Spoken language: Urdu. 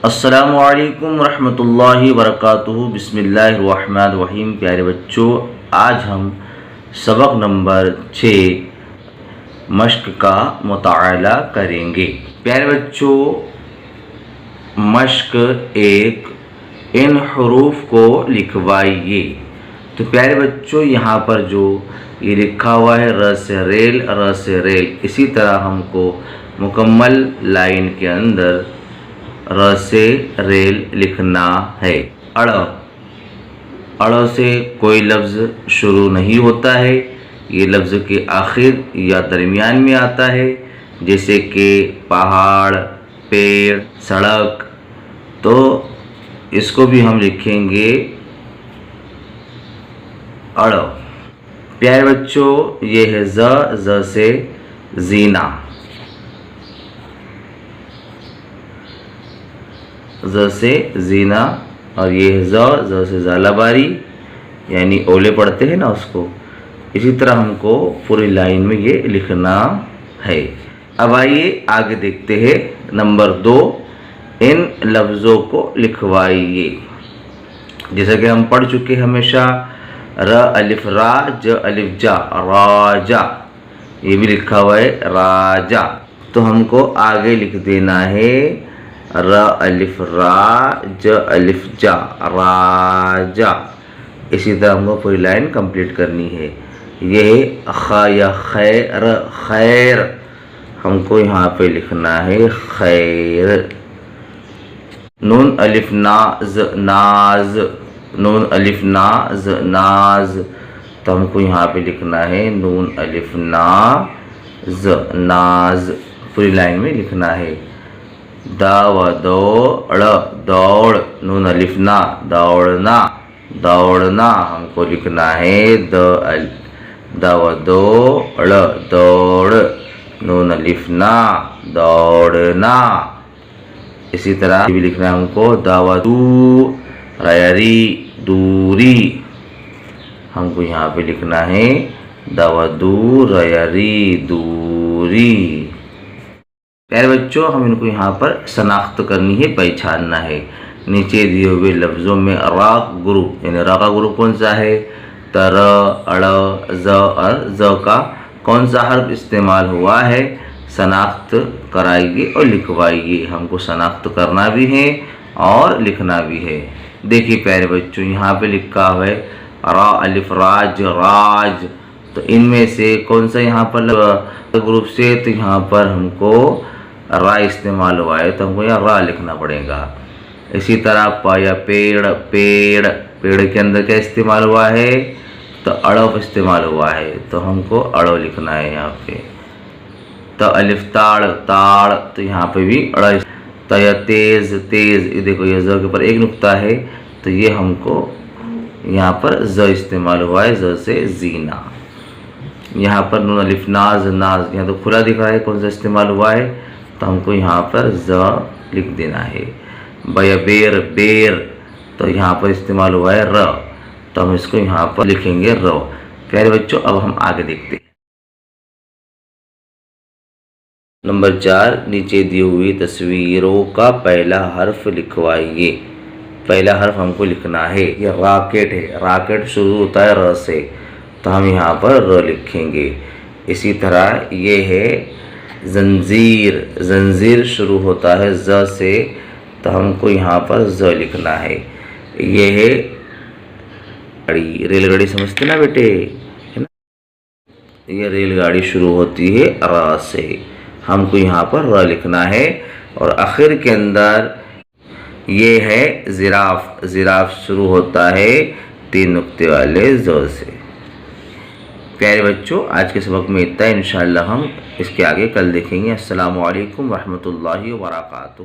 السلام علیکم ورحمۃ اللہ وبرکاتہ۔ بسم اللہ الرحمن الرحیم۔ پیارے بچوں، آج ہم سبق نمبر 6 مشق کا مطالعہ کریں گے۔ پیارے بچوں، مشق ایک، ان حروف کو لکھوائیے۔ تو پیارے بچوں، یہاں پر جو یہ لکھا ہوا ہے ر سے ریل، ر سے ریل، اسی طرح ہم کو مکمل لائن کے اندر ر سے ریل لکھنا ہے۔ اڑ سے کوئی لفظ شروع نہیں ہوتا ہے، یہ لفظ کے آخر یا درمیان میں آتا ہے، جیسے کہ پہاڑ، پیڑ، سڑک۔ تو اس کو بھی ہم لکھیں گے اڑ۔ پیارے بچوں، یہ ہے ز سے زینہ، ز سے زینہ، اور یہ ہے ز سے زالہ باری، یعنی اولے پڑھتے ہیں نا اس کو۔ اسی طرح ہم کو پوری لائن میں یہ لکھنا ہے۔ اب آئیے آگے دیکھتے ہیں۔ نمبر 2، ان لفظوں کو لکھوائیے۔ جیسا کہ ہم پڑھ چکے ہمیشہ، ر الف را، ج الف جا، راجا، یہ بھی لکھا ہوا ہے راجا۔ تو ہم کو آگے لکھ دینا ہے ر الف را، ج الف جا، راجا۔ اسی طرح ہم کو پوری لائن کمپلیٹ کرنی ہے۔ یہ خ یا خیر، خیر، ہم کو یہاں پہ لکھنا ہے خیر۔ نون الف ناز، ناز، نون الف ناز، ناز، تو ہم کو یہاں پہ لکھنا ہے نون الف ناز، ناز، پوری لائن میں لکھنا ہے۔ دا و دوڑ، دوڑ، نون الف نا، دوڑنا، دوڑنا، ہم کو لکھنا ہے دا و دوڑ، دوڑ، نون الف نا، دوڑنا۔ اسی طرح بھی لکھنا ہے ہم کو دا و دو، ریری، دوری، ہم کو یہاں پہ لکھنا ہے دا و دو، ریری، دوری۔ پیارے بچوں، ہم ان کو یہاں پر شناخت کرنی ہے، پہچاننا ہے۔ نیچے دیے ہوئے لفظوں میں را گروپ، یعنی را کا گروپ کون سا ہے؟ تر، اڑ، ز اور ز کا کون سا حرف استعمال ہوا ہے، شناخت کرائیے اور لکھوائیے۔ ہم کو شناخت کرنا بھی ہے اور لکھنا بھی ہے۔ دیکھیے پیارے بچوں، یہاں پہ لکھا ہے را الف راج، راج، تو ان میں سے کون سا یہاں پر گروپ سے؟ تو یہاں پر ہم کو را استعمال ہوا ہے، تو ہم کو یہاں را لکھنا پڑے گا۔ اسی طرح پا یا پیڑ، پیڑ، پیڑ کے اندر کیا استعمال ہوا ہے؟ تو اڑف استعمال ہوا ہے، تو ہم کو اڑو لکھنا ہے یہاں پہ۔ تو الف تاڑ، تاڑ، تو یہاں پہ بھی اڑا۔ تو یا تیز، تیز، یہ دیکھو یہ ز کے اوپر ایک نقطہ ہے، تو یہ ہم کو یہاں پر ز استعمال ہوا ہے، ز سے زینہ۔ یہاں پر نون الف ناز، ناز، یہاں تو کھلا دکھ رہا ہے، کون سا استعمال ہوا ہے؟ تو ہم کو یہاں پر ز لکھ دینا ہے۔ بیا بیر، بیر، تو یہاں پر استعمال ہوا ہے ر، تو ہم اس کو یہاں پر لکھیں گے رو۔ پیارے بچوں، اب ہم آگے دیکھتے ہیں۔ نمبر 4، نیچے دی ہوئی تصویروں کا پہلا حرف لکھوائیے۔ پہلا حرف ہم کو لکھنا ہے، یہ راکٹ ہے، راکٹ شروع ہوتا ہے ر سے، تو ہم یہاں پر ر لکھیں گے۔ اسی طرح یہ ہے زنجیر، زنجیر شروع ہوتا ہے ز سے، تو ہم کو یہاں پر ز لکھنا ہے۔ یہ ہے گاڑی، ریل گاڑی سمجھتے نا بیٹے، یہ ریل گاڑی شروع ہوتی ہے ر سے، ہم کو یہاں پر ر لکھنا ہے۔ اور آخر کے اندر یہ ہے زراف، زراف شروع ہوتا ہے 3 نقطے والے ز سے۔ پیارے بچوں، آج کے سبق میں اتنا، انشاءاللہ ہم اس کے آگے کل دیکھیں گے۔ السلام علیکم ورحمۃ اللہ وبرکاتہ۔